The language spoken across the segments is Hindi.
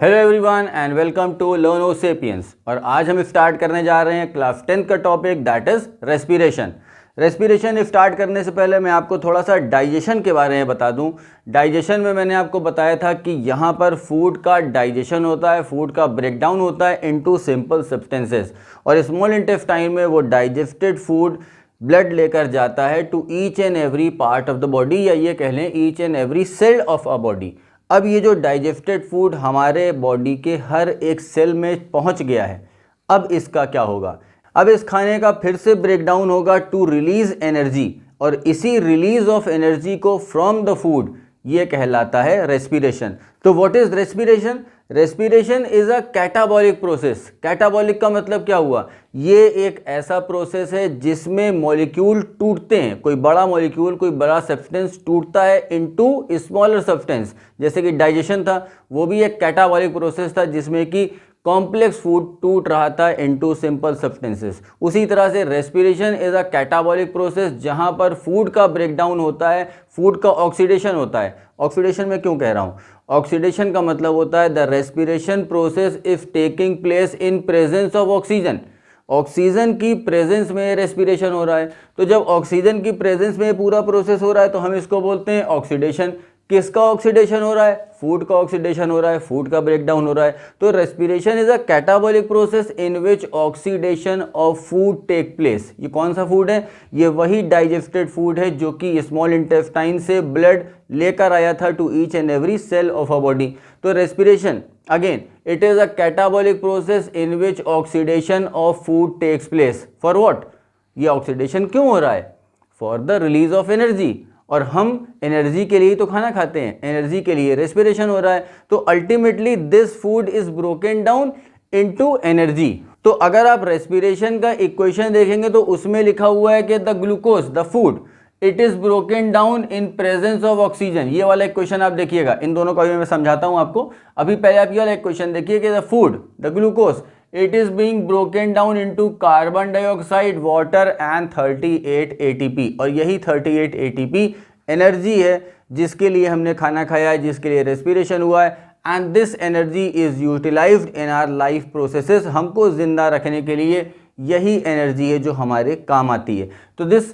Hello everyone and welcome to learn sapiens. और आज हम स्टार्ट करने जा रहे हैं क्लास 10 का topic that is respiration. Respiration start करने से पहले मैं आपको थोड़ा सा डाइजेशन के बारे में बता दूं। डाइजेशन में मैंने आपको बताया था कि यहाँ पर फूड का डाइजेशन होता है, फूड का ब्रेकडाउन होता है इनटू सिंपल सब्सटेंसेस, और स्मॉल इंटेस्टाइन में वो डाइजेस्टेड फूड ब्लड लेकर जाता है to each and every part of the body, या ये कह लें each and every cell of a body. अब ये जो डाइजेस्टेड फूड हमारे बॉडी के हर एक सेल में पहुंच गया है, अब इसका क्या होगा? अब इस खाने का फिर से ब्रेकडाउन होगा टू रिलीज एनर्जी, और इसी रिलीज ऑफ एनर्जी को फ्रॉम द फूड ये कहलाता है रेस्पिरेशन। तो what is respiration? Respiration is a catabolic process. Catabolic का मतलब क्या हुआ? ये एक ऐसा प्रोसेस है जिसमें मॉलिक्यूल टूटते हैं, कोई बड़ा मॉलिक्यूल, कोई बड़ा सब्सटेंस टूटता है इनटू स्मॉलर सब्सटेंस। जैसे कि डाइजेशन था, वो भी एक कैटाबॉलिक प्रोसेस था जिसमें कि कॉम्प्लेक्स फूड टूट रहा था इनटू सिंपल सब्सटेंसेस। उसी तरह से respiration is a catabolic process जहां पर फूड का ब्रेकडाउन होता है, फूड का ऑक्सीडेशन होता है। ऑक्सीडेशन में क्यों कह रहा हूं? ऑक्सीडेशन का मतलब होता है the respiration process is taking place in presence of oxygen. Oxygen की प्रेजेंस में रेस्पिरेशन हो रहा है। तो जब ऑक्सीजन की प्रेजेंस में पूरा प्रोसेस हो रहा है तो हम इसको बोलते हैं ऑक्सीडेशन। किसका ऑक्सीडेशन हो रहा है? फूड का ऑक्सीडेशन हो रहा है, फूड का ब्रेकडाउन हो रहा है। तो respiration is a catabolic process in which oxidation of food take place. ये कौन सा फूड है? ये वही डाइजेस्टेड फूड है जो कि स्मॉल इंटेस्टाइन से ब्लड लेकर आया था to each and every cell of a body. तो respiration again it is a catabolic process in which oxidation of food takes place. For what? ये ऑक्सीडेशन क्यों हो रहा है? For the release of energy. और हम एनर्जी के लिए तो खाना खाते हैं, एनर्जी के लिए रेस्पिरेशन हो रहा है। तो ultimately this food is broken down into energy. तो अगर आप रेस्पिरेशन का इक्वेशन देखेंगे तो उसमें लिखा हुआ है कि the glucose, the food, it is broken down in presence of oxygen. ये वाला इक्वेशन आप देखिएगा, इन दोनों का भी मैं समझाता हूं आपको। अभी पहले आप ये वाला इक्वेशन देखिए कि the food, the glucose, it is being broken down into carbon dioxide, water and 38 ATP। और यही 38 ATP एनर्जी है जिसके लिए हमने खाना खाया है, जिसके लिए रेस्पिरेशन हुआ है। And this energy is utilised in our life processes. हमको जिंदा रखने के लिए यही एनर्जी है जो हमारे काम आती है। तो दिस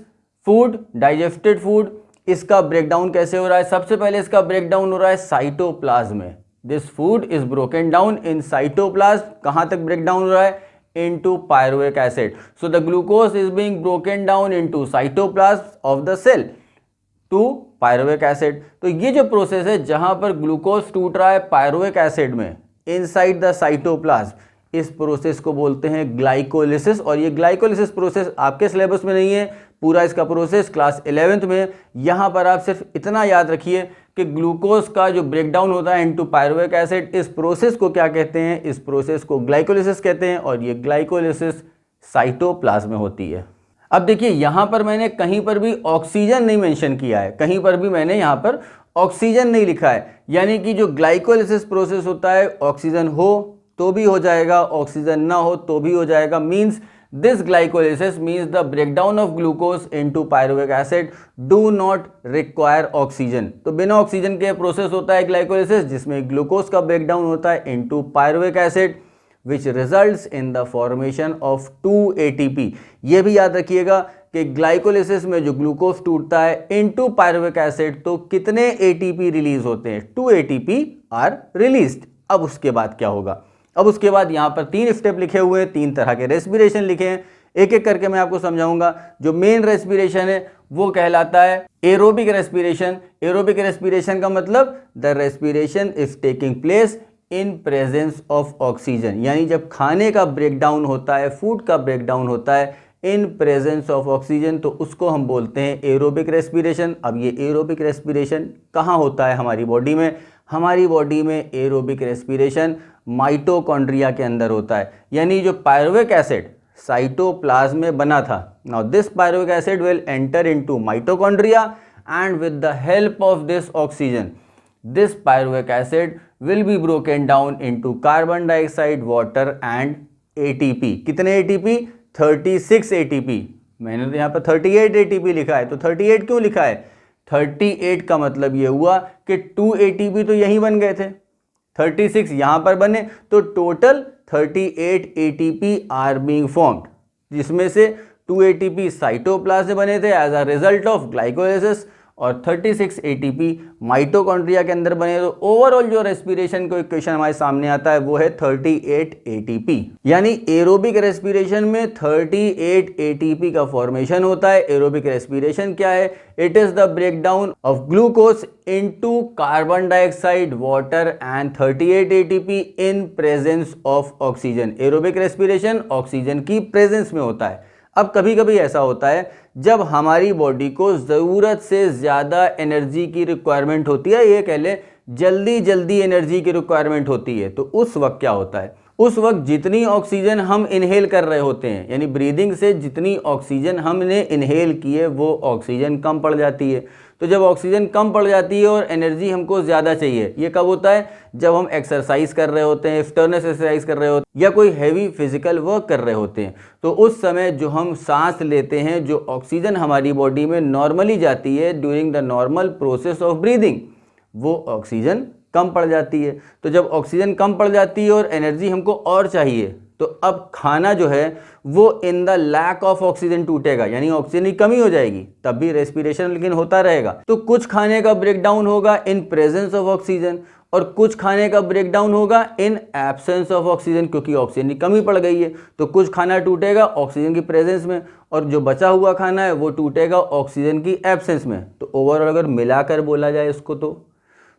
फूड, डाइजेस्टेड फूड, इसका ब्रेकडाउन कैसे हो रहा है? सबसे पहले इसका ब्रेकडाउन हो रहा है साइटोप्लाज्म में। This food is broken down in cytoplasm। कहां तक ब्रेकडाउन हो रहा है? Into pyruvic acid। So the glucose is being broken down into cytoplasm of the cell to pyruvic acid। तो ये जो प्रोसेस है जहां पर ग्लूकोज टूट रहा है पायरुविक एसिड में इनसाइड द साइटोप्लाज्म, इस प्रोसेस को बोलते हैं ग्लाइकोलिसिस। और ये ग्लाइकोलिसिस प्रोसेस आपके सिलेबस में नहीं है, पूरा इसका प्रोसेस क्लास 11th में। यहां पर आप सिर्फ इतना याद रखिए कि ग्लूकोज का जो ब्रेकडाउन होता है इनटू पायरुविक एसिड, इस प्रोसेस को क्या कहते हैं? इस प्रोसेस को ग्लाइकोलिसिस कहते हैं। और ये ग्लाइकोलिसिस साइटोप्लाज्म में होती है। अब देखिए यहां पर मैंने कहीं पर भी ऑक्सीजन नहीं मेंशन किया है, कहीं पर भी मैंने यहां पर ऑक्सीजन नहीं लिखा है। यानी कि जो ग्लाइकोलिसिस प्रोसेस होता है, ऑक्सीजन हो तो भी हो जाएगा, ऑक्सीजन ना हो तो भी हो जाएगा। Means this glycolysis means the breakdown of glucose into pyruvic acid do not require oxygen। तो बिना ऑक्सीजन के प्रोसेस होता है ग्लाइकोलिसिस जिसमें ग्लूकोज का ब्रेकडाउन होता है into pyruvic acid which results in the formation of 2 ATP। ये भी याद रखिएगा कि ग्लाइकोलिसिस में जो ग्लूकोज टूटता है into pyruvic acid तो कितने ATP रिलीज होते हैं? 2 ATP आर रिलीज्ड। अब उसके बाद क्या होगा? अब उसके बाद यहां पर 3 स्टेप लिखे हुए हैं, 3 तरह के रेस्पिरेशन लिखे हैं। एक एक करके मैं आपको समझाऊंगा। जो मेन रेस्पिरेशन है वो कहलाता है एरोबिक रेस्पिरेशन। एरोबिक रेस्पिरेशन का मतलब the respiration is taking place in presence of oxygen. यानी जब खाने का ब्रेकडाउन होता है, फूड का ब्रेकडाउन होता है इन प्रेजेंस ऑफ ऑक्सीजन, तो उसको हम बोलते हैं एरोबिक रेस्पिरेशन। अब ये एरोबिक रेस्पिरेशन कहाँ होता है हमारी बॉडी में? हमारी बॉडी में एरोबिक रेस्पिरेशन माइटोकॉन्ड्रिया के अंदर होता है। यानी जो पायरुविक एसिड साइटोप्लाज्म में बना था, now this pyruvic acid will enter into mitochondria and with the help of this oxygen this pyruvic acid will be broken down into carbon dioxide, water and ATP. कितने एटीपी? 36 एटीपी। मैंने तो यहाँ पर 38 एटीपी लिखा है, तो 38 क्यों लिखा है? 38 का मतलब ये हुआ कि 2 एटीपी तो यहीं बन गए थे, 36 यहाँ पर बने, तो total 38 ATP are being formed, जिसमें से 2 ATP साइटोप्लाज्म से बने थे as a result of glycolysis और 36 ATP माइटोकॉन्ड्रिया के अंदर बने। तो ओवरऑल जो रेस्पिरेशन को इक्वेशन हमारे सामने आता है वो है 38 ATP। यानी एरोबिक रेस्पिरेशन में 38 ATP का फॉर्मेशन होता है। एरोबिक रेस्पिरेशन क्या है? It is the breakdown of glucose into carbon dioxide, water and 38 ATP in presence of oxygen. Aerobic respiration oxygen की प्रेजेंस में होता है। अब कभी कभी ऐसा होता है जब हमारी बॉडी को ज़रूरत से ज़्यादा एनर्जी की रिक्वायरमेंट होती है, ये कह लें जल्दी जल्दी एनर्जी की रिक्वायरमेंट होती है, तो उस वक्त क्या होता है? उस वक्त जितनी ऑक्सीजन हम इनहेल कर रहे होते हैं, यानी ब्रीदिंग से जितनी ऑक्सीजन हमने इनहेल की है वो ऑक्सीजन कम पड़ जाती है। तो जब ऑक्सीजन कम पड़ जाती है और एनर्जी हमको ज़्यादा चाहिए, ये कब होता है? जब हम एक्सरसाइज कर रहे होते हैं, स्टर्नस एक्सरसाइज कर रहे होते हैं या कोई हैवी फिजिकल वर्क कर रहे होते हैं। तो उस समय जो हम सांस लेते हैं, जो ऑक्सीजन हमारी बॉडी में नॉर्मली जाती है during the normal process of breathing, वो ऑक्सीजन कम पड़ जाती है। तो जब ऑक्सीजन कम पड़ जाती है और एनर्जी हमको और चाहिए, तो अब खाना जो है वो in the lack of oxygen टूटेगा, यानी ऑक्सीजन की कमी हो जाएगी, तब भी रेस्पिरेशन लेकिन होता रहेगा। तो कुछ खाने का ब्रेकडाउन होगा इन प्रेजेंस ऑफ ऑक्सीजन और कुछ खाने का ब्रेकडाउन होगा इन एब्सेंस ऑफ ऑक्सीजन, क्योंकि ऑक्सीजन की कमी पड़ गई है। तो कुछ खाना टूटेगा ऑक्सीजन की प्रेजेंस में और जो बचा हुआ खाना है वो टूटेगा ऑक्सीजन की एब्सेंस में। तो ओवरऑल अगर मिलाकर बोला जाए इसको, तो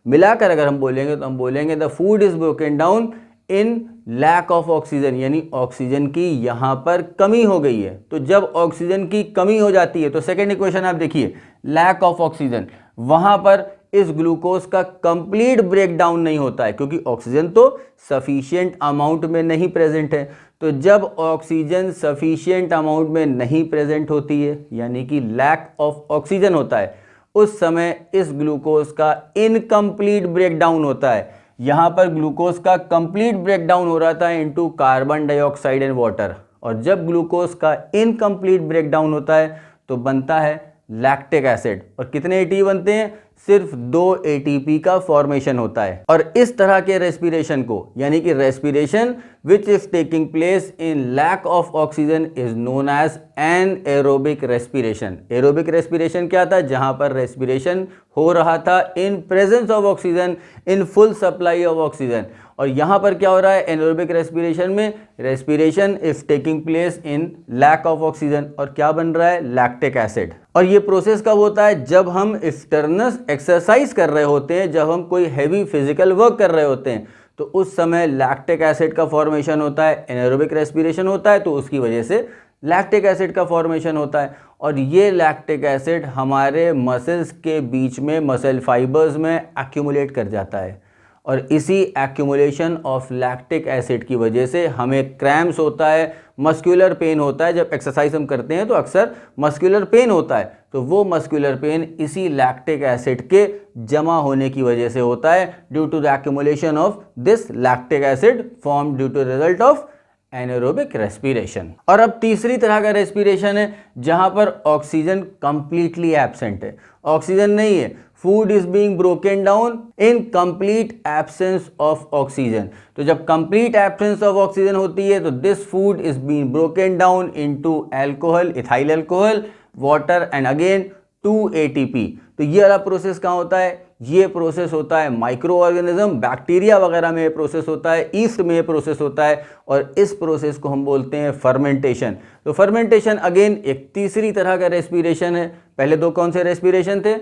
मिलाकर अगर हम बोलेंगे तो हम बोलेंगे the food is broken down in lack of oxygen, यानी ऑक्सीजन की यहाँ पर कमी हो गई है। तो जब ऑक्सीजन की कमी हो जाती है तो सेकेंड इक्वेशन आप देखिए, लैक ऑफ ऑक्सीजन, वहाँ पर इस ग्लूकोज का कंप्लीट ब्रेकडाउन नहीं होता है, क्योंकि ऑक्सीजन तो सफिशिएंट अमाउंट में नहीं प्रेजेंट है। तो जब ऑक्सीजन सफिशिएंट अमाउंट में नहीं प्रेजेंट होती है, यानी कि लैक ऑफ ऑक्सीजन होता है, उस समय इस ग्लूकोज का इनकम्प्लीट ब्रेकडाउन होता है। यहाँ पर ग्लूकोज का कंप्लीट ब्रेकडाउन हो रहा था into carbon dioxide and water, और जब ग्लूकोज का इनकम्प्लीट ब्रेकडाउन होता है तो बनता है लैक्टिक एसिड। और कितने ATP बनते हैं? सिर्फ 2 ATP का फॉर्मेशन होता है। और इस तरह के रेस्पिरेशन को, यानी कि respiration which is taking place in lack of oxygen is known as anaerobic respiration. Aerobic respiration क्या था? जहां पर रेस्पिरेशन हो रहा था in presence of oxygen, in full supply of oxygen. और यहाँ पर क्या हो रहा है? एनारोबिक रेस्पिरेशन में respiration is taking place in lack of oxygen, और क्या बन रहा है? Lactic acid. और ये प्रोसेस कब होता है? जब हम स्टर्नस एक्सरसाइज कर रहे होते हैं, जब हम कोई हैवी फिजिकल वर्क कर रहे होते हैं, तो उस समय लैक्टिक एसिड का फॉर्मेशन होता है। एनारोबिक रेस्पिरेशन होता है तो उसकी वजह से लैक्टिक एसिड का फॉर्मेशन होता है, और ये लैक्टिक एसिड हमारे मसल्स के बीच में, मसल फाइबर्स में एक्यूमुलेट कर जाता है। और इसी एक्यूमुलेशन ऑफ लैक्टिक एसिड की वजह से हमें क्रैम्प्स होता है, मस्कुलर पेन होता है। जब एक्सरसाइज हम करते हैं तो अक्सर मस्कुलर पेन होता है, तो वो मस्कुलर पेन इसी लैक्टिक एसिड के जमा होने की वजह से होता है, due to the accumulation of this lactic acid form due to result of anaerobic respiration. और अब तीसरी तरह का रेस्पिरेशन है जहां पर ऑक्सीजन कंप्लीटली एब्सेंट है, ऑक्सीजन नहीं है। Food is being broken down in complete absence of oxygen. तो जब कंप्लीट एब्सेंस ऑफ ऑक्सीजन होती है तो this food is being broken down into alcohol, ethyl alcohol, water and again 2 ATP। तो ये वाला प्रोसेस कहाँ होता है? ये प्रोसेस होता है माइक्रो ऑर्गेनिज्म, बैक्टीरिया वगैरह में ये प्रोसेस होता है, ईस्ट में ये प्रोसेस होता है, और इस प्रोसेस को हम बोलते हैं फर्मेंटेशन। तो फर्मेंटेशन अगेन एक तीसरी तरह का रेस्पिरेशन है। पहले दो कौन से रेस्पिरेशन थे?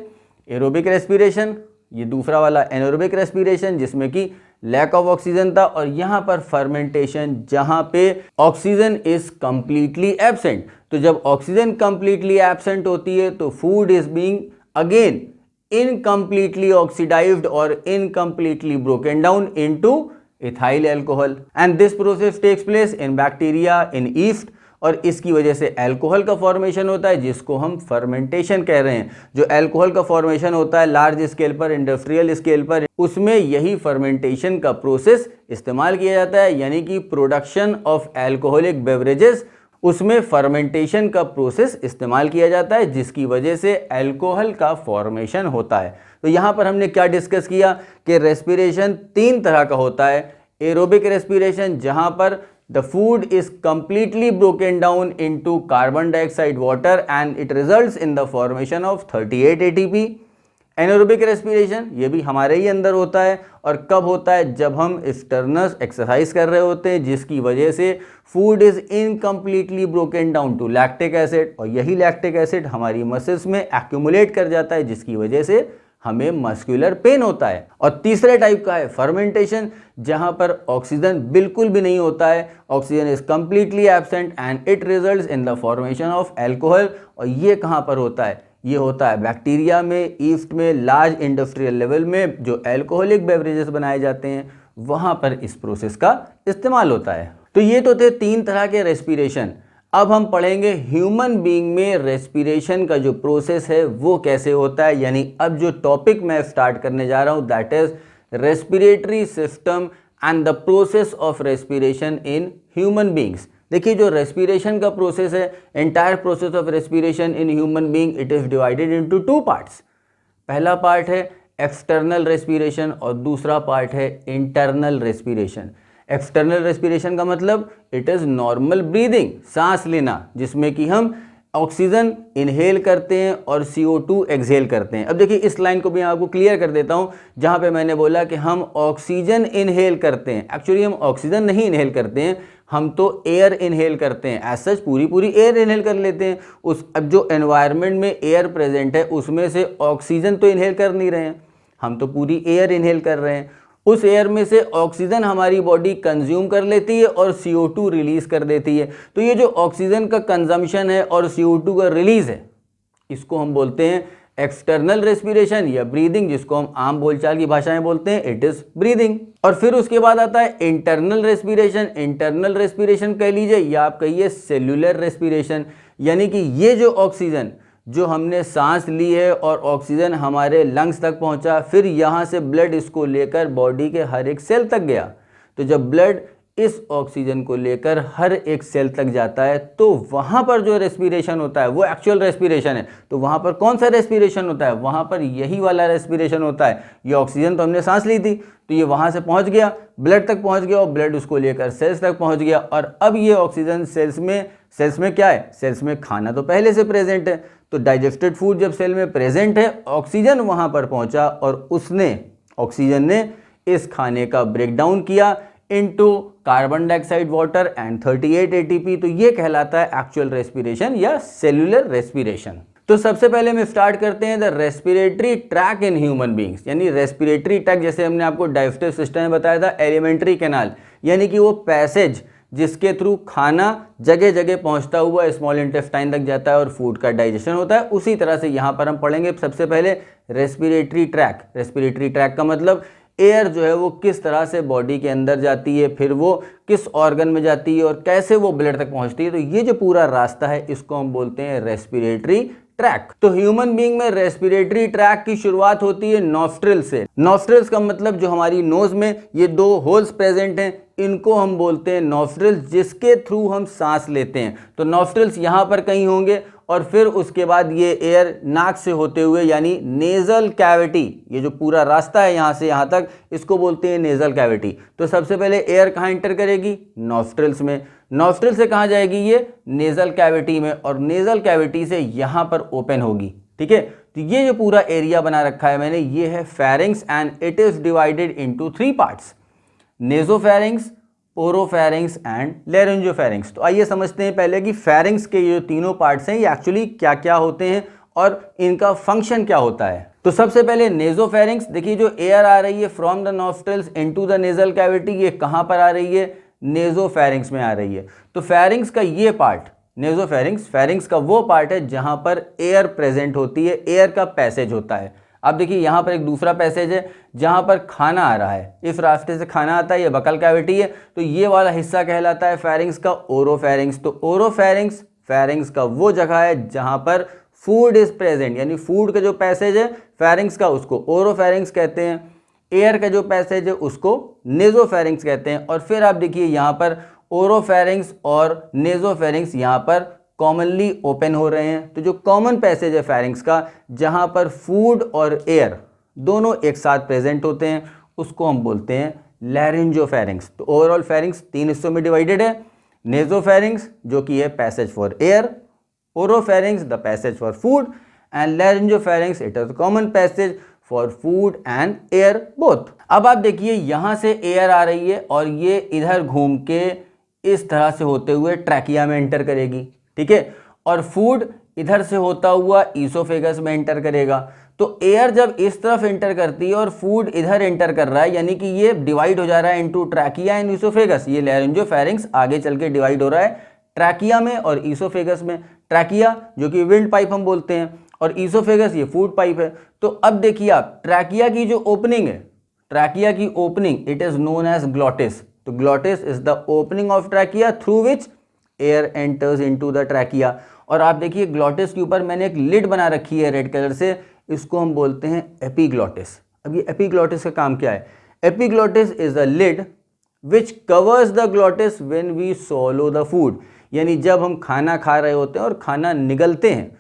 एरोबिक रेस्पिरेशन, ये दूसरा वाला एनारोबिक रेस्पिरेशन जिसमें कि लैक ऑफ ऑक्सीजन था, और यहाँ पर फर्मेंटेशन जहाँ पे ऑक्सीजन इज कंप्लीटली एब्सेंट। तो जब ऑक्सीजन कंप्लीटली एब्सेंट होती है तो food is being again incompletely oxidised और incompletely broken down into ethyl alcohol, and this process takes place in bacteria, in yeast, और इसकी वजह से अल्कोहल का फॉर्मेशन होता है जिसको हम फर्मेंटेशन कह रहे हैं। जो अल्कोहल का फॉर्मेशन होता है लार्ज स्केल पर, इंडस्ट्रियल स्केल पर, उसमें यही फर्मेंटेशन का प्रोसेस इस्तेमाल किया जाता है, यानी कि प्रोडक्शन ऑफ अल्कोहलिक बेवरेजेस उसमें फर्मेंटेशन का प्रोसेस इस्तेमाल किया जाता है, जिसकी वजह से अल्कोहल का फॉर्मेशन होता है। तो यहाँ पर हमने क्या डिस्कस किया कि रेस्पिरेशन 3 तरह का होता है। एरोबिक रेस्पिरेशन, जहाँ पर the food is completely broken down into carbon dioxide, water and it results in the formation of 38 ATP। Anaerobic respiration, ये भी हमारे ही अंदर होता है, और कब होता है? जब हम स्टर्नस एक्सरसाइज कर रहे होते हैं, जिसकी वजह से food is incompletely broken down to lactic acid, और यही लैक्टिक एसिड हमारी मसल्स में एक्यूमुलेट कर जाता है, जिसकी वजह से हमें मस्कुलर पेन होता है। और तीसरे टाइप का है फर्मेंटेशन, जहां पर ऑक्सीजन बिल्कुल भी नहीं होता है, oxygen is completely absent and it results in the formation of alcohol. और ये कहां पर होता है? ये होता है बैक्टीरिया में, ईस्ट में, लार्ज इंडस्ट्रियल लेवल में जो अल्कोहलिक बेवरेजेस बनाए जाते हैं, वहां पर इस प्रोसेस का इस्तेमाल होता है। तो ये तो थे 3 तरह के रेस्पिरेशन। अब हम पढ़ेंगे ह्यूमन बीइंग में रेस्पिरेशन का जो प्रोसेस है वो कैसे होता है। यानी अब जो टॉपिक मैं स्टार्ट करने जा रहा हूं, that is respiratory system and the process of respiration in human beings. देखिए, जो रेस्पिरेशन का प्रोसेस है, entire process of respiration in human being, it is divided into 2 parts. पहला पार्ट है एक्सटर्नल रेस्पिरेशन और दूसरा पार्ट है इंटरनल रेस्पिरेशन। एक्सटर्नल रेस्पिरेशन का मतलब इट इज नॉर्मल ब्रीदिंग, सांस लेना, जिसमें कि हम ऑक्सीजन इनहेल करते हैं और CO2 एक्सहेल करते हैं। अब देखिए, इस लाइन को भी मैं आपको क्लियर कर देता हूं, जहां पे मैंने बोला कि हम ऑक्सीजन इनहेल करते हैं। एक्चुअली हम ऑक्सीजन नहीं इनहेल करते हैं, हम तो एयर इनहेल करते हैं। एज सच पूरी एयर इनहेल कर लेते हैं। अब जो एनवायरनमेंट में एयर प्रेजेंट है, उसमें से ऑक्सीजन तो इनहेल कर नहीं रहे हैं, हम तो पूरी एयर इनहेल कर रहे हैं। उस एयर में से ऑक्सीजन हमारी बॉडी कंज्यूम कर लेती है और CO2 रिलीज कर देती है। तो ये जो ऑक्सीजन का कंजम्पशन है और CO2 का रिलीज है, इसको हम बोलते हैं एक्सटर्नल रेस्पिरेशन या ब्रीदिंग, जिसको हम आम बोलचाल की भाषा में बोलते हैं इट इज ब्रीदिंग। और फिर उसके बाद आता है इंटरनल रेस्पिरेशन। इंटरनल रेस्पिरेशन कह लीजिए या आप कहिए सेल्यूलर रेस्पिरेशन, यानी कि ये जो ऑक्सीजन जो हमने सांस ली है और ऑक्सीजन हमारे लंग्स तक पहुंचा, फिर यहाँ से ब्लड इसको लेकर बॉडी के हर एक सेल तक गया। तो जब ब्लड इस ऑक्सीजन को लेकर हर एक सेल तक जाता है, तो वहाँ पर जो रेस्पिरेशन होता है वो एक्चुअल रेस्पिरेशन है। तो वहाँ पर कौन सा रेस्पिरेशन होता है? वहाँ पर यही वाला रेस्पिरेशन होता है। ये ऑक्सीजन तो हमने सांस ली थी, तो ये वहाँ से पहुँच गया, ब्लड तक पहुँच गया और ब्लड उसको लेकर सेल्स तक पहुँच गया। और अब ये ऑक्सीजन सेल्स में क्या है? सेल्स में खाना तो पहले से प्रेजेंट है, तो डाइजेस्टेड फूड जब सेल में प्रेजेंट है, ऑक्सीजन वहाँ पर पहुँचा और ऑक्सीजन ने इस खाने का ब्रेकडाउन किया into carbon dioxide, water and 38 ATP। तो ये कहलाता है एक्चुअल रेस्पिरेशन या सेल्यूलर रेस्पिरेशन। तो सबसे पहले हम स्टार्ट करते हैं the respiratory tract in human beings. यानी रेस्पिरेटरी ट्रैक, जैसे हमने आपको डाइजेस्टिव सिस्टम में बताया था, एलिमेंट्री कैनाल, यानी कि वो पैसेज जिसके थ्रू खाना जगह जगह पहुंचता हुआ स्मॉल इंटेस्टाइन तक जाता है और फूड का डाइजेशन होता है। उसी तरह से यहाँ पर हम पढ़ेंगे सबसे पहले रेस्पिरेटरी ट्रैक। रेस्पिरेटरी ट्रैक का मतलब एयर जो है वो किस तरह से बॉडी के अंदर जाती है, फिर वो किस ऑर्गन में जाती है और कैसे वो ब्लड तक पहुंचती है। तो ये जो पूरा रास्ता है, इसको हम बोलते हैं रेस्पिरेटरी ट्रैक। तो ह्यूमन बीइंग में रेस्पिरेटरी ट्रैक की शुरुआत होती है नॉस्ट्रिल से। नॉस्ट्रिल्स का मतलब जो हमारी नोज में ये 2 होल्स प्रेजेंट हैं, इनको हम बोलते हैं नॉस्ट्रिल्स, जिसके थ्रू हम सांस लेते हैं। तो नॉस्ट्रिल्स यहाँ पर कहीं होंगे और फिर उसके बाद ये एयर नाक से होते हुए, यानी नेजल कैविटी, ये जो पूरा रास्ता है यहाँ से यहाँ तक, इसको बोलते हैं नेजल कैविटी। तो सबसे पहले एयर कहाँ एंटर करेगी? नॉस्ट्रिल्स में। नॉस्ट्रिल से कहाँ जाएगी? ये नेजल कैविटी में, और नेजल कैविटी से यहाँ पर ओपन होगी। ठीक है, तो ये जो पूरा एरिया बना रखा है मैंने, ये है pharynx and it is divided into 3 parts, nasopharynx, oropharynx and laryngopharynx. तो आइए समझते हैं पहले कि फेरिंग्स के ये तीनों पार्ट्स हैं, ये एक्चुअली क्या क्या होते हैं और इनका फंक्शन क्या होता है। तो सबसे पहले नेजोफेरिंग्स, देखिए जो एयर आ रही है from the nostrils into the nasal cavity, ये कहाँ पर आ रही है? नेजोफेरिंग्स में आ रही है। तो फेरिंग्स का ये पार्ट, नेजोफेरिंग्स, फेरिंग्स का वो पार्ट है जहां पर एयर प्रेजेंट होती है, एयर का पैसेज होता है। अब देखिए यहाँ पर एक दूसरा पैसेज है जहां पर खाना आ रहा है, इस रास्ते से खाना आता है, ये बकल कैविटी है, तो ये वाला हिस्सा कहलाता है फेरिंग्स का ओरोफेरिंग्स। तो ओरोफेरिंग्स फेरिंग्स का वो जगह है जहां पर फूड इज प्रेजेंट, यानी फूड का जो पैसेज है फेरिंग्स का, उसको ओरोफेरिंग्स कहते हैं। एयर का जो पैसेज है उसको नेजोफेरिंग्स कहते हैं। और फिर आप देखिए यहाँ पर ओरोफेरिंग्स और नेजोफेरिंग्स यहाँ पर कॉमनली ओपन हो रहे हैं। तो जो कॉमन पैसेज है फेरिंग्स का, जहाँ पर फूड और एयर दोनों एक साथ प्रेजेंट होते हैं, उसको हम बोलते हैं लैरिंजोफेरिंग्स। तो ओवरऑल फेरिंग्स 3 हिस्सों में डिवाइडेड है। नेजोफेरिंग्स जो कि है passage for air, oropharynx the passage for food, and laryngopharynx it is common passage for food and air both. अब आप देखिए यहां से एयर आ रही है और ये इधर घूम के इस तरह से होते हुए ट्रैकिया में एंटर करेगी, ठीक है, और फूड इधर से होता हुआ ईसोफेगस में एंटर करेगा। तो एयर जब इस तरफ एंटर करती है और फूड इधर एंटर कर रहा है, यानी कि ये डिवाइड हो जा रहा है इनटू ट्रैकिया एंड ईसोफेगस। ये लैरिंजोफेरिंग्स आगे चल के डिवाइड हो रहा है ट्रैकिया में और ईसोफेगस में। ट्रैकिया जो कि विंड पाइप हम बोलते हैं और ईसोफेगस ये फूड पाइप है। तो अब देखिए आप ट्रैकिया की जो ओपनिंग है, ट्रैकिया की opening it is known as glottis. तो glottis is the opening of trachea through which air enters into the trachea. और आप देखिए ग्लॉटिस के ऊपर मैंने एक लिड बना रखी है रेड कलर से, इसको हम बोलते हैं एपिग्लॉटिस। अब ये एपिग्लॉटिस का काम क्या है? Epiglottis is a lid which covers the glottis when we swallow the food. यानी जब हम खाना खा रहे होते हैं और खाना निगलते हैं,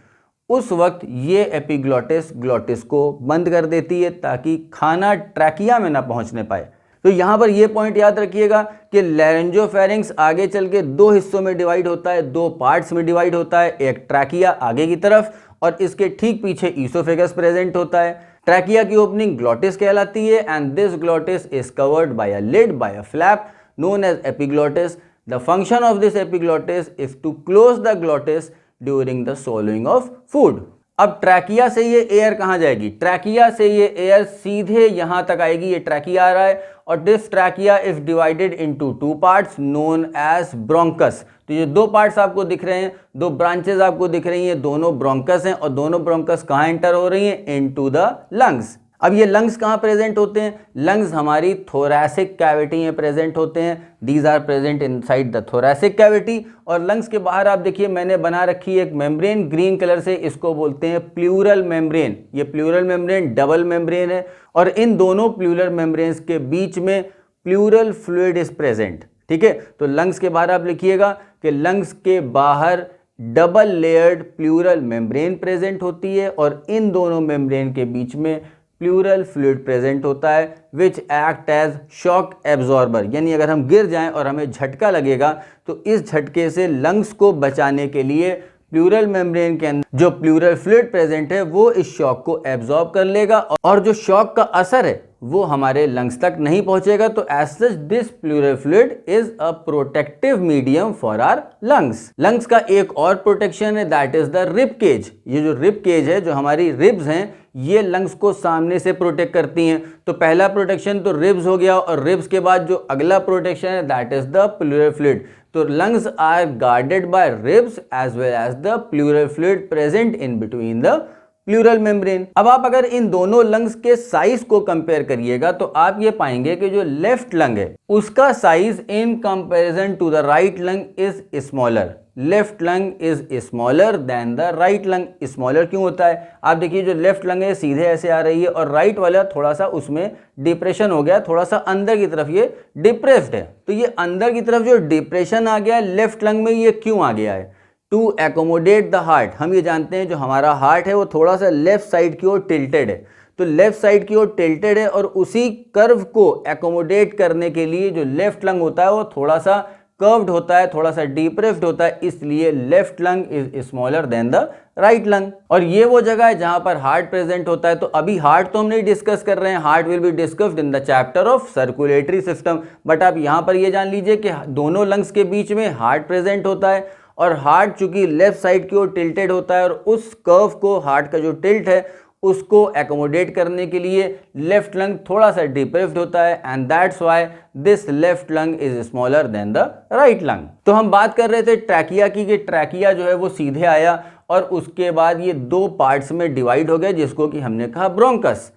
उस वक्त ये एपिग्लॉटिस ग्लॉटिस को बंद कर देती है ताकि खाना ट्रैकिया में ना पहुंचने पाए। तो यहाँ पर ये पॉइंट याद रखिएगा कि लैरिंजोफेरिंग्स आगे चल के 2 हिस्सों में डिवाइड होता है, 2 पार्ट्स में डिवाइड होता है। एक ट्रैकिया आगे की तरफ और इसके ठीक पीछे ईसोफेगस प्रेजेंट होता है। ट्रैकिया की ओपनिंग ग्लॉटिस कहलाती है and this glottis is covered by a lid by a flap known as epiglottis. The function of this epiglottis is to close the glottis during the swallowing of food. अब ट्रैकिया से ये एयर कहाँ जाएगी? ट्रैकिया से ये एयर सीधे यहाँ तक आएगी। ये ट्रैकिया आ रहा है और this trachea is divided into 2 parts known as bronchus. तो ये 2 पार्ट्स आपको दिख रहे हैं, 2 ब्रांचेस आपको दिख रही हैं, दोनों ब्रोंकस हैं और दोनों ब्रोंकस कहाँ एंटर हो रही हैं? Into the lungs. अब ये लंग्स कहाँ प्रेजेंट होते हैं? लंग्स हमारी थोरैसिक कैविटी में प्रेजेंट होते हैं। These are present inside the thoracic cavity. और लंग्स के बाहर आप देखिए मैंने बना रखी है एक मेम्ब्रेन ग्रीन कलर से, इसको बोलते हैं प्लूरल मेम्ब्रेन। ये प्लूरल मेम्ब्रेन डबल मेम्ब्रेन है और इन दोनों प्लूरल मेम्ब्रेन्स के बीच में प्लूरल फ्लूइड इज प्रेजेंट, ठीक है। तो लंग्स के बाहर आप लिखिएगा कि लंग्स के बाहर double layered pleural membrane present होती है और इन दोनों मेम्ब्रेन के बीच में प्लूरल फ्लूइड प्रेजेंट होता है which act as shock absorber. यानी अगर हम गिर जाएं और हमें झटका लगेगा तो इस झटके से लंग्स को बचाने के लिए प्लूरल मेम्ब्रेन के अंदर जो प्लूरल फ्लूइड प्रेजेंट है वो इस शॉक को एब्जॉर्ब कर लेगा और जो शॉक का असर है वो हमारे लंग्स तक नहीं पहुंचेगा। तो as such this pleural fluid is a protective medium for our lungs. Lungs का एक और प्रोटेक्शन है that is the rib cage. ये जो रिब केज है, जो हमारी रिब्स हैं, ये लंग्स को सामने से प्रोटेक्ट करती हैं। तो पहला प्रोटेक्शन तो रिब्स हो गया और रिब्स के बाद जो अगला प्रोटेक्शन है that is the pleural fluid. तो lungs are guarded by ribs as well as the pleural fluid present in between the pleural membrane. अब आप अगर इन दोनों लंग्स के साइज को कंपेयर करिएगा तो आप ये पाएंगे कि जो लेफ्ट लंग है उसका size in comparison to the right lung is smaller. Left lung is smaller than the right lung. Smaller क्यों होता है? आप देखिए जो लेफ्ट लंग है सीधे ऐसे आ रही है और राइट वाला थोड़ा सा उसमें डिप्रेशन हो गया, थोड़ा सा अंदर की तरफ ये डिप्रेस्ड है। तो ये अंदर की तरफ जो डिप्रेशन आ गया लेफ्ट लंग में, ये क्यों आ गया है? To accommodate the heart. हम ये जानते हैं जो हमारा हार्ट है वो थोड़ा सा लेफ्ट साइड की ओर टिल्टेड है। तो लेफ्ट साइड की ओर टिल्टेड है और उसी कर्व को एकोमोडेट करने के लिए जो लेफ्ट लंग होता है वो थोड़ा सा कर्व्ड होता है, थोड़ा सा डिप्रेस्ड होता है, इसलिए left lung is smaller than the right lung. और ये वो जगह है जहां पर हार्ट प्रेजेंट होता है। तो अभी हार्ट तो हम नहीं डिस्कस कर रहे हैं, heart will be discussed in the chapter of circulatory system. But आप यहां पर ये जान लीजिए कि दोनों लंग्स के बीच में हार्ट प्रेजेंट होता है और हार्ट चूंकि लेफ्ट साइड की ओर टिल्टेड होता है और उस कर्व को, हार्ट का जो टिल्ट है उसको एकोमोडेट करने के लिए लेफ्ट लंग थोड़ा सा डिप्रेस्ड होता है and that's why this left lung is smaller than the right lung. तो हम बात कर रहे थे ट्रैकिया की कि ट्रैकिया जो है वो सीधे आया और उसके बाद ये 2 पार्ट्स में डिवाइड हो गया जिसको कि हमने कहा ब्रोंकस।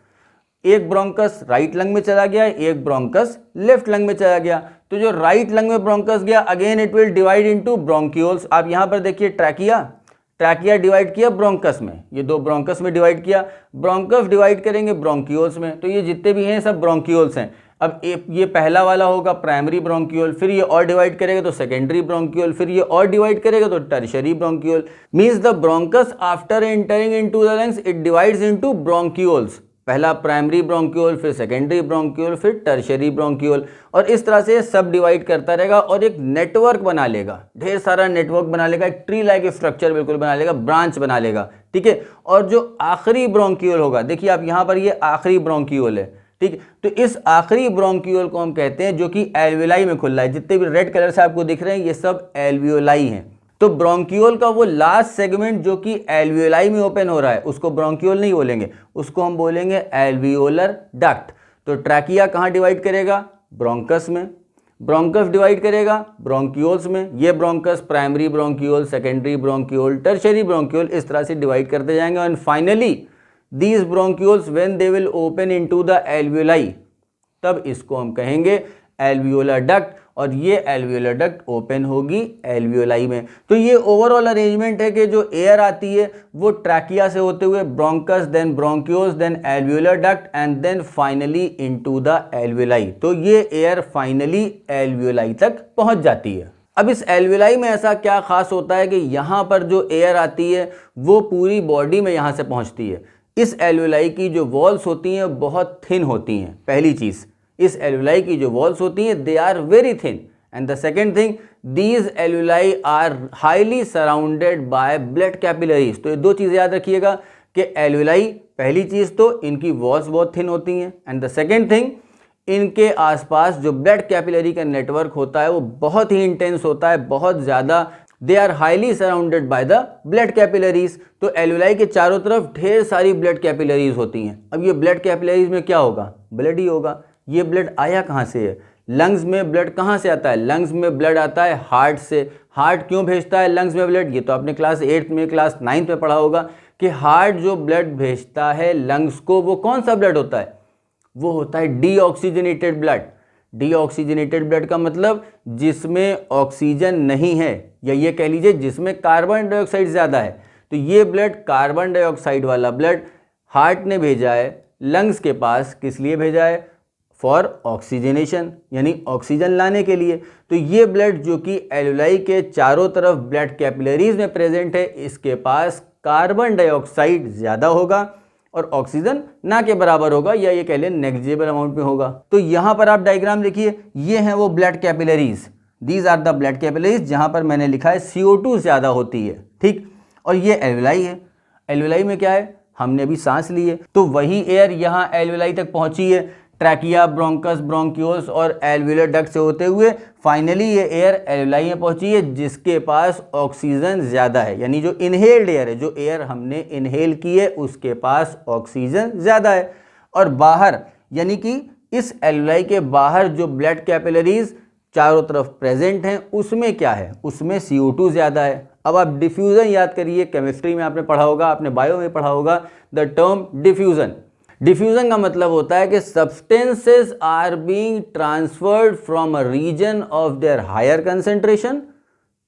एक ब्रोंकस राइट लंग में चला गया, एक ब्रोंकस लेफ्ट लंग में चला गया। तो जो राइट लंग में ब्रोंकस गया again it will divide into bronchioles. आप यहां पर देखिए ट्रैकिया डिवाइड किया ब्रोंकस में, ये 2 ब्रोंकस में डिवाइड किया, ब्रोंकस डिवाइड करेंगे ब्रोंक्यूल्स में। तो ये जितने भी हैं सब ब्रोंक्यूल्स हैं अब ये पहला वाला होगा प्राइमरी ब्रोंक्यूल, फिर ये और डिवाइड करेगा तो सेकेंडरी ब्रोंक्यूल, फिर ये और डिवाइड करेगा तो tertiary bronchiole. Means the bronchus after entering into the lungs it divides into bronchioles, पहला प्राइमरी ब्रोंक्यूल, फिर सेकेंडरी ब्रोंक्यूल, फिर टर्शियरी ब्रोंक्यूल, और इस तरह से सब डिवाइड करता रहेगा और एक नेटवर्क बना लेगा, ढेर सारा नेटवर्क बना लेगा, एक ट्री लाइक स्ट्रक्चर बिल्कुल बना लेगा, ब्रांच बना लेगा, ठीक है। और जो आखिरी ब्रोंक्यूल होगा, देखिए आप यहाँ पर ये आखिरी ब्रोंक्यूल है, ठीक, तो इस आखिरी ब्रोंक्यूल को हम कहते हैं जो कि एल्वियोलाई में खुल रहा है। जितने भी रेड कलर से आपको दिख रहे हैं ये सब एल्वियोलाई हैं। तो ब्रोंक्यूल का वो लास्ट सेगमेंट जो कि एल्वियोलाई में ओपन हो रहा है उसको ब्रोंक्यूल नहीं बोलेंगे, उसको हम बोलेंगे एल्वियोलर डक्ट। तो ट्रैकिया कहाँ डिवाइड करेगा? ब्रोंकस में। ब्रोंकस डिवाइड करेगा ब्रोंक्यूल्स में। ये bronchus primary bronchiole, secondary bronchiole, tertiary bronchiole, इस तरह से डिवाइड करते जाएंगे। And finally these bronchioles when they will open into the alveoli, तब इसको हम कहेंगे एल्वियोलर डक्ट, और ये एल्वियोलर डक्ट ओपन होगी एल्वियोलाई में। तो ये ओवरऑल अरेंजमेंट है कि जो एयर आती है वो ट्रैकिया से होते हुए bronchus, then bronchioles, then alveolar duct and then finally into the alveoli. तो ये एयर फाइनली एल्वियोलाई तक पहुंच जाती है। अब इस एल्वियोलाई में ऐसा क्या खास होता है कि यहाँ पर जो एयर आती है वो पूरी बॉडी में यहाँ से पहुँचती है। इस एल्वियोलाई की जो वॉल्स होती हैं बहुत थिन होती हैं। पहली चीज़, इस एल्वियोलाई की जो वॉल्स होती हैं they are very thin. And the second thing, these alveoli are highly surrounded by blood capillaries. तो ये दो चीज़ें याद रखिएगा कि एल्वियोलाई, पहली चीज़ तो इनकी वॉल्स बहुत थिन होती हैं, एंड द सेकेंड थिंग, इनके आसपास जो ब्लड कैपिलरी का नेटवर्क होता है वो बहुत ही इंटेंस होता है, बहुत ज़्यादा। They are highly surrounded by the blood capillaries. तो एल्वियोलाई के चारों तरफ ढेर सारी ब्लड कैपिलरीज होती हैं। अब ये ब्लड कैपिलरीज में क्या होगा? ब्लड ही होगा। ये ब्लड आया कहाँ से है? लंग्स में ब्लड कहाँ से आता है? लंग्स में ब्लड आता है हार्ट से। हार्ट क्यों भेजता है लंग्स में ब्लड? ये तो आपने क्लास 8 में, क्लास 9 में पढ़ा होगा कि हार्ट जो ब्लड भेजता है लंग्स को, वो कौन सा ब्लड होता है? वो होता है डीऑक्सीजनेटेड ब्लड। डीऑक्सीजनेटेड ब्लड का मतलब जिसमें ऑक्सीजन नहीं है, या ये कह लीजिए जिसमें कार्बन डाइऑक्साइड ज़्यादा है। तो ये ब्लड कार्बन डाइऑक्साइड वाला ब्लड हार्ट ने भेजा है लंग्स के पास। किस लिए भेजा है? फॉर ऑक्सीजनेशन, यानी ऑक्सीजन लाने के लिए। तो ये ब्लड जो कि एल्वियोलाई के चारों तरफ ब्लड कैपिलरीज में प्रेजेंट है, इसके पास कार्बन डाइऑक्साइड ज़्यादा होगा और ऑक्सीजन ना के बराबर होगा, या ये कह लें नेग्लिजिबल अमाउंट में होगा। तो यहाँ पर आप डायग्राम देखिए, ये हैं वो blood capillaries. These are the blood capillaries, जहाँ पर मैंने लिखा है CO2 ज़्यादा होती है, ठीक। और ये एल्वियोलाई है। एल्वियोलाई में क्या है? हमने अभी सांस ली है, तो वही एयर यहाँ एल्वियोलाई तक पहुँची है। ट्रैकिया, ब्रोंकस, ब्रोंक्यूल्स और एल्वियोलर डक्ट से होते हुए फाइनली ये एयर एल्वियोलाई में पहुंची है, जिसके पास ऑक्सीजन ज़्यादा है। यानी जो इनहेल्ड एयर है, जो एयर हमने इनहेल की है, उसके पास ऑक्सीजन ज़्यादा है। और बाहर, यानी कि इस एल्वियोलाई के बाहर जो ब्लड कैपिलरीज चारों तरफ प्रेजेंट हैं, उसमें क्या है? उसमें CO2 ज़्यादा है। अब आप डिफ्यूज़न याद करिए, केमिस्ट्री में आपने पढ़ा होगा, आपने बायो में पढ़ा होगा द टर्म डिफ्यूज़न। डिफ्यूजन का मतलब होता है कि substances are being transferred from a region of their higher concentration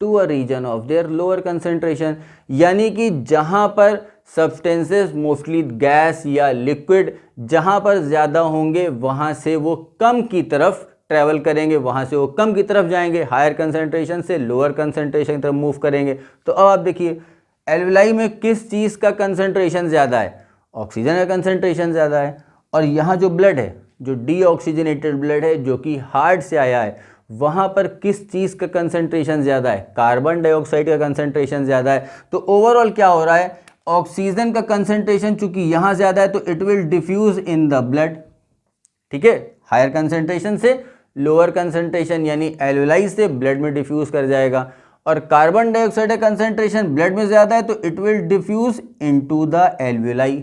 to a region of their lower concentration. यानी कि जहाँ पर सब्सटेंसेस, मोस्टली गैस या लिक्विड, जहाँ पर ज़्यादा होंगे वहाँ से वो कम की तरफ ट्रैवल करेंगे, वहाँ से वो कम की तरफ जाएंगे, हायर कंसेंट्रेशन से लोअर कंसेंट्रेशन की तरफ मूव करेंगे। तो अब आप देखिए एल्वियोलाई में किस चीज़ का कंसेंट्रेशन ज़्यादा है? ऑक्सीजन का कंसेंट्रेशन ज़्यादा है। और यहाँ जो ब्लड है, जो डीऑक्सीजनेटेड ब्लड है, जो कि हार्ट से आया है, वहाँ पर किस चीज़ का कंसेंट्रेशन ज़्यादा है? कार्बन डाइऑक्साइड का कंसेंट्रेशन ज़्यादा है। तो ओवरऑल क्या हो रहा है? ऑक्सीजन का कंसेंट्रेशन चूंकि यहाँ ज़्यादा है तो it will diffuse in the blood, ठीक है। हायर कंसेंट्रेशन से लोअर कंसेंट्रेशन, यानी एल्वियोलाई से ब्लड में डिफ्यूज कर जाएगा। और कार्बन डाइऑक्साइड का कंसेंट्रेशन ब्लड में ज़्यादा है तो it will diffuse into the alveoli.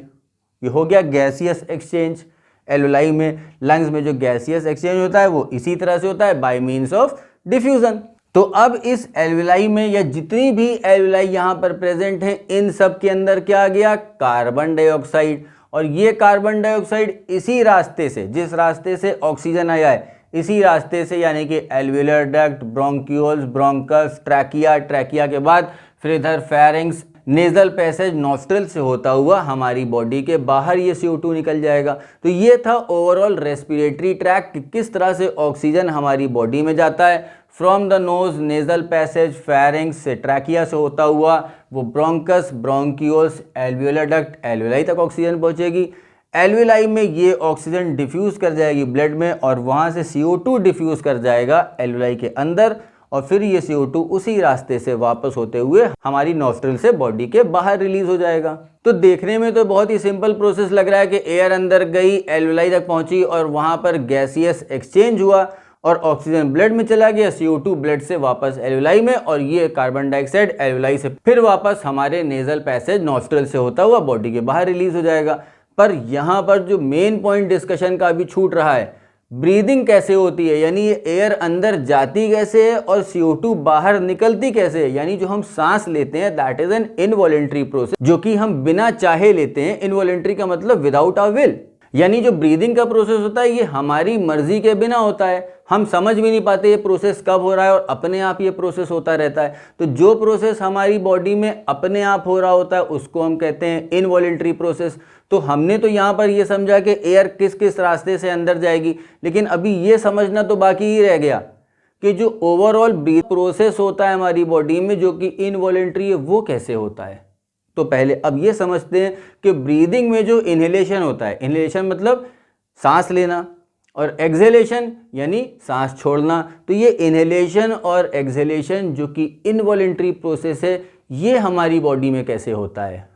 ये हो गया गैसियस एक्सचेंज। एल्वियोलाई में, लंग्स में जो गैसियस एक्सचेंज होता है वो इसी तरह से होता है, बाय मीन्स ऑफ डिफ्यूजन। तो अब इस एल्वियोलाई में, या जितनी भी एल्वियोलाई यहाँ पर प्रेजेंट हैं, इन सब के अंदर क्या आ गया? Carbon dioxide. और ये कार्बन डाइऑक्साइड इसी रास्ते से, जिस रास्ते से ऑक्सीजन आया है, इसी रास्ते से, यानी कि alveolar duct, bronchioles, bronchus, trachea, trachea के बाद फिर इधर फेरिंग्स, नेजल पैसेज नॉस्ट्रल से होता हुआ हमारी बॉडी के बाहर ये CO2 निकल जाएगा। तो ये था ओवरऑल रेस्पिरेटरी ट्रैक कि किस तरह से ऑक्सीजन हमारी बॉडी में जाता है from the nose, nasal passage, pharynx से, ट्रैकिया से होता हुआ वो bronchus, bronchioles, alveolar duct, alveoli तक ऑक्सीजन पहुंचेगी। एल्वियोलाई में ये ऑक्सीजन डिफ्यूज कर जाएगी ब्लड में और वहाँ से CO2 डिफ्यूज कर जाएगा एल्वियोलाई के अंदर और फिर ये CO2 उसी रास्ते से वापस होते हुए हमारी नॉस्ट्रिल से बॉडी के बाहर रिलीज हो जाएगा। तो देखने में तो बहुत ही सिंपल प्रोसेस लग रहा है कि एयर अंदर गई, एल्वियोलाई तक पहुंची और वहां पर गैसियस एक्सचेंज हुआ और ऑक्सीजन ब्लड में चला गया, CO2 ब्लड से वापस एल्वियोलाई में और ये कार्बन डाइऑक्साइड एल्वियोलाई से फिर वापस हमारे नेजल पैसेज नॉस्ट्रिल से होता हुआ बॉडी के बाहर रिलीज हो जाएगा। पर यहाँ पर जो मेन पॉइंट डिस्कशन का अभी छूट रहा है, ब्रीदिंग कैसे होती है, यानी ये एयर अंदर जाती कैसे है और CO2 बाहर निकलती कैसे है, यानी जो हम सांस लेते हैं that is an involuntary process, जो कि हम बिना चाहे लेते हैं। इनवॉलेंट्री का मतलब विदाउट आवर विल, यानी जो ब्रीदिंग का प्रोसेस होता है ये हमारी मर्जी के बिना होता है, हम समझ भी नहीं पाते ये प्रोसेस कब हो रहा है और अपने आप ये प्रोसेस होता रहता है। तो जो प्रोसेस हमारी बॉडी में अपने आप हो रहा होता है उसको हम कहते हैं इनवॉलेंट्री प्रोसेस। तो हमने तो यहाँ पर ये समझा कि एयर किस किस रास्ते से अंदर जाएगी, लेकिन अभी ये समझना तो बाकी ही रह गया कि जो ओवरऑल ब्रीथ प्रोसेस होता है हमारी बॉडी में जो कि इनवॉलेंट्री है वो कैसे होता है। तो पहले अब ये समझते हैं कि ब्रीदिंग में जो इनहेलेशन होता है, इनहेलेशन मतलब सांस लेना और एक्सहेलेशन यानी सांस छोड़ना, तो ये इनहेलेशन और एक्सहेलेशन जो कि इनवॉलेंट्री प्रोसेस है ये हमारी बॉडी में कैसे होता है।